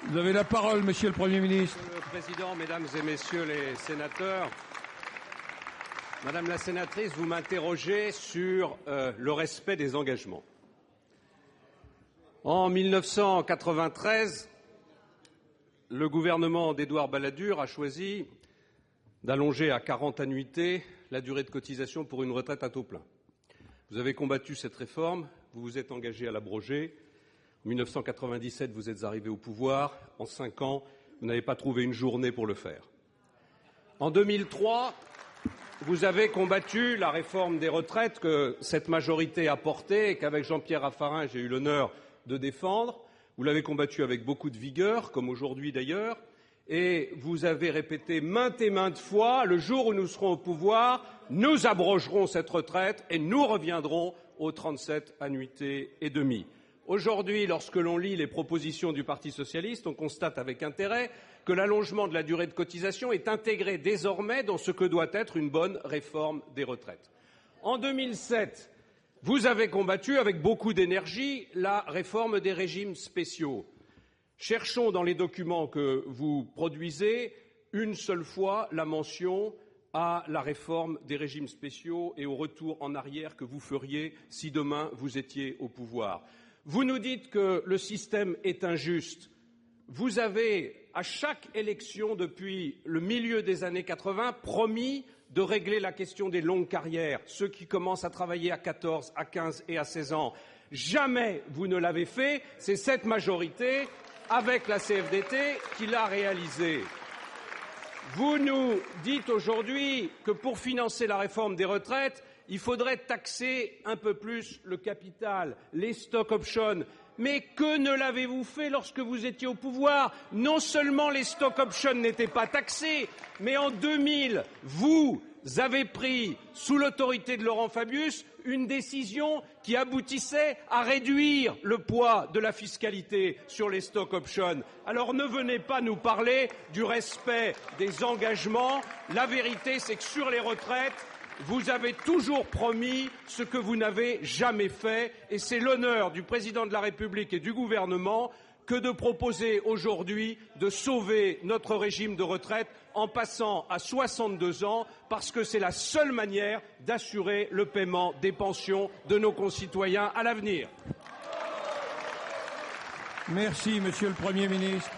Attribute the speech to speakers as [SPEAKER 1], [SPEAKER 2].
[SPEAKER 1] Vous avez la parole, Monsieur le Premier ministre.
[SPEAKER 2] Monsieur le Président, Mesdames et Messieurs les sénateurs, Madame la sénatrice, vous m'interrogez sur le respect des engagements. En 1993, le gouvernement d'Édouard Balladur a choisi d'allonger à 40 annuités la durée de cotisation pour une retraite à taux plein. Vous avez combattu cette réforme, vous vous êtes engagé à l'abroger. En 1997, vous êtes arrivé au pouvoir. En 5 ans, vous n'avez pas trouvé une journée pour le faire. En 2003, vous avez combattu la réforme des retraites que cette majorité a portée et qu'avec Jean-Pierre Raffarin, j'ai eu l'honneur de défendre. Vous l'avez combattu avec beaucoup de vigueur, comme aujourd'hui d'ailleurs, et vous avez répété maintes et maintes fois, le jour où nous serons au pouvoir, nous abrogerons cette retraite et nous reviendrons aux 37 annuités et demie. Aujourd'hui, lorsque l'on lit les propositions du Parti socialiste, on constate avec intérêt que l'allongement de la durée de cotisation est intégré désormais dans ce que doit être une bonne réforme des retraites. En 2007, vous avez combattu avec beaucoup d'énergie la réforme des régimes spéciaux. Cherchons dans les documents que vous produisez une seule fois la mention à la réforme des régimes spéciaux et au retour en arrière que vous feriez si demain vous étiez au pouvoir. Vous nous dites que le système est injuste. Vous avez, à chaque élection depuis le milieu des années 80, promis de régler la question des longues carrières, ceux qui commencent à travailler à 14, à 15 et à 16 ans. Jamais vous ne l'avez fait. C'est cette majorité, avec la CFDT, qui l'a réalisé. Vous nous dites aujourd'hui que pour financer la réforme des retraites, il faudrait taxer un peu plus le capital, les stock options. Mais que ne l'avez-vous fait lorsque vous étiez au pouvoir? Non seulement les stock options n'étaient pas taxés, mais en 2000, vous avez pris, sous l'autorité de Laurent Fabius, une décision qui aboutissait à réduire le poids de la fiscalité sur les stock options. Alors ne venez pas nous parler du respect des engagements. La vérité, c'est que sur les retraites, vous avez toujours promis ce que vous n'avez jamais fait, et c'est l'honneur du président de la République et du gouvernement que de proposer aujourd'hui de sauver notre régime de retraite en passant à 62 ans, parce que c'est la seule manière d'assurer le paiement des pensions de nos concitoyens à l'avenir.
[SPEAKER 1] Merci, Monsieur le Premier ministre.